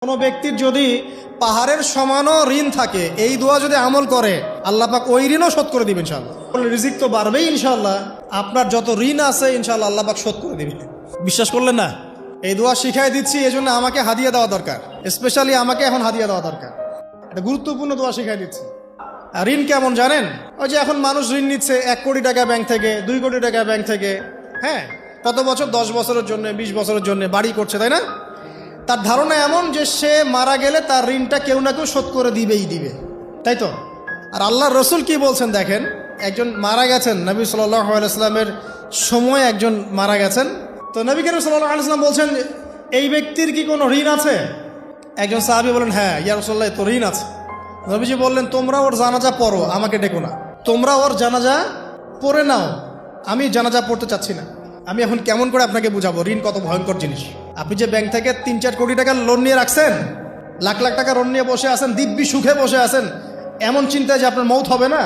কোনো ব্যক্তির যদি পাহাড়ের সমানও ঋণ থাকে, এই দোয়া যদি আমল করে আল্লাহ পাক ওই ঋণও শোধ করে দিবেন ইনশাআল্লাহ। রিজিক তো বাড়বেই ইনশাআল্লাহ, আপনার যত ঋণ আছে ইনশাআল্লাহ আল্লাহ পাক শোধ করে দিবেন। বিশ্বাস করলেন না? এই দোয়া শিখাই দিচ্ছি, এই জন্য আমাকে হাদিয়া দেওয়া দরকার, স্পেশালি আমাকে এখন হাদিয়া দেওয়া দরকার। এটা গুরুত্বপূর্ণ দোয়া শিখাই দিচ্ছি। আর ঋণ কেমন জানেন? ওই যে এখন মানুষ ঋণ নিচ্ছে 1 কোটি টাকা ব্যাংক থেকে, 2 কোটি টাকা ব্যাংক থেকে, হ্যাঁ, কত বছর, 10 বছরের জন্য, 20 বছরের জন্য বাড়ি করছে, তাই না? তার ধারণা এমন যে সে মারা গেলে তার ঋণটা কেউ না কেউ শোধ করে দিবেই দিবে, তাই তো? আর আল্লাহর রসুল কি বলছেন দেখেন, একজন মারা গেছেন, নবী সাল্লাল্লাহু আলাইহি সাল্লামের সময় একজন মারা গেছেন। তো নবী করিম সাল্লাল্লাহু আলাইহি সাল্লাম বলছেন, এই ব্যক্তির কি কোনো ঋণ আছে? একজন সাহাবী বলেন, হ্যাঁ ইয়া রাসূলুল্লাহ, তো ঋণ আছে। নবীজি বললেন, তোমরা ওর জানাজা পড়ো, আমাকে ডেকো না। তোমরা ওর জানাজা পড়ে নাও, আমি জানাজা পড়তে চাচ্ছি না। আমি এখন কেমন করে আপনাকে বুঝাবো ঋণ কত ভয়ঙ্কর জিনিস। আপনি যে ব্যাংক থেকে 3-4 কোটি টাকার লোন নিয়ে রাখছেন, লাখ লাখ টাকা লোন নিয়ে বসে আছেন, দিব্যি সুখে বসে আছেন, এমন চিন্তায় যে আপনার মৌত হবে না।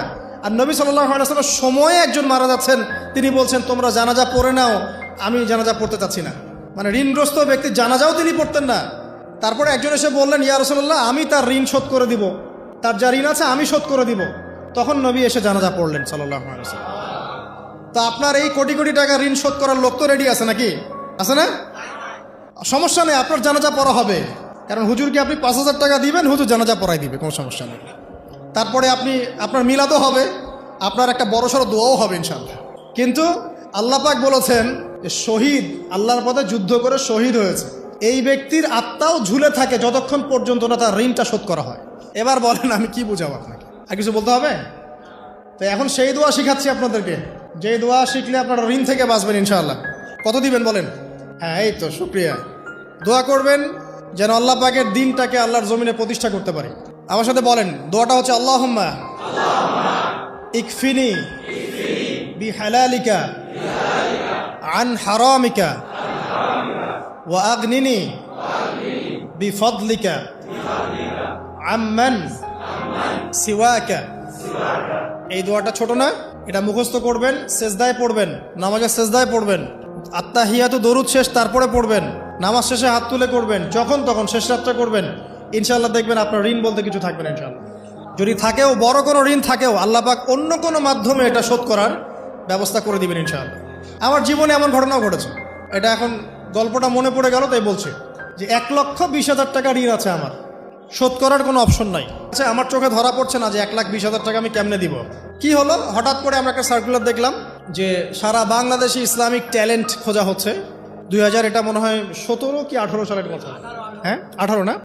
আর নবী সাল্লাল্লাহু আলাইহি ওয়াসাল্লাম সময়ে একজন মারা যাচ্ছেন, তিনি বলছেন তোমরা জানাজা পড়ে নাও, আমি জানাজা পড়তে চাচ্ছি না। মানে ঋণগ্রস্ত ব্যক্তির জানাজাও তিনি পড়তেন না। তারপরে একজন এসে বললেন, ইয়া রাসূলুল্লাহ, আমি তার ঋণ শোধ করে দিব, তার যা ঋণ আছে আমি শোধ করে দিব। তখন নবী এসে জানাজা পড়লেন সাল্লাল্লাহু আলাইহি ওয়াসাল্লাম। তা আপনার এই কোটি কোটি টাকা ঋণ শোধ করার লোক তো রেডি আছে নাকি? আছে না? সমস্যা নেই, আপনার জানাজা পড়া হবে। কারণ হুজুরকে আপনি 5,000 টাকা দিবেন, হুজুর জানাজা পড়াই দিবে, কোনো সমস্যা নেই। তারপরে আপনার মিলাদও হবে, আপনার একটা বড়সড় দোয়াও হবে ইনশাআল্লাহ। কিন্তু আল্লাহ পাক বলেছেন যে শহীদ, আল্লাহর পথে যুদ্ধ করে শহীদ হয়েছে, এই ব্যক্তির আত্মাও ঝুলে থাকে যতক্ষণ পর্যন্ত না তার ঋণটা শোধ করা হয়। এবার বলেন আমি কি বুঝাবো আপনাকে? আর কিছু বলতে হবে? তো এখন সেই দোয়া শিখাচ্ছি আপনাদেরকে, যে দোয়া শিখলে আপনারা ঋণ থেকে বাঁচবেন ইনশাআল্লাহ। কত দিবেন বলেন? হ্যাঁ, এই তো শুকরিয়া। দোয়া করবেন যেন আল্লাহ পাকের দিনটাকে আল্লাহর জমিনে প্রতিষ্ঠা করতে পারি। আমার সাথে বলেন, দোয়াটা হচ্ছে আল্লাহুম্মা ইকফিনি বিহালালিকা আন হারামিকা ওয়া আগনিনি বিফদলিকা আম্মান সিওয়াকা। এই দোয়াটা ছোট না, এটা মুখস্থ করবেন, সেজদায় পড়বেন, নামাজের সেজদায় পড়বেন, আত্তাহিয়াতু দরুদ শেষ তারপরে পড়বেন, নামাজ শেষে হাত তুলে করবেন, যখন তখন শেষ রাতটা করবেন। ইনশাআল্লাহ দেখবেন আপনার ঋণ বলতে কিছু থাকবে না ইনশাআল্লাহ। যদি থাকেও, বড় কোনো ঋণ থাকেও, আল্লাহ পাক অন্য কোনো মাধ্যমে এটা শোধ করার ব্যবস্থা করে দিবেন ইনশাআল্লাহ। আমার জীবনে এমন ঘটনাও ঘটেছে, এটা এখন গল্পটা মনে পড়ে গেল তাই বলছি, যে 1,20,000 টাকা ঋণ আছে আমার, শোধ করার কোনো অপশন নাই। আচ্ছা, আমার চোখে ধরা পড়ছে না যে 1,20,000 টাকা আমি কেমনে দিব। কি হলো, হঠাৎ করে আমরা একটা সার্কুলার দেখলাম যে সারা বাংলাদেশে ইসলামিক ট্যালেন্ট খোঁজা হচ্ছে। 2000 এটা মনে হয় 17 কি 18 সালের কথা, হ্যাঁ 18 না।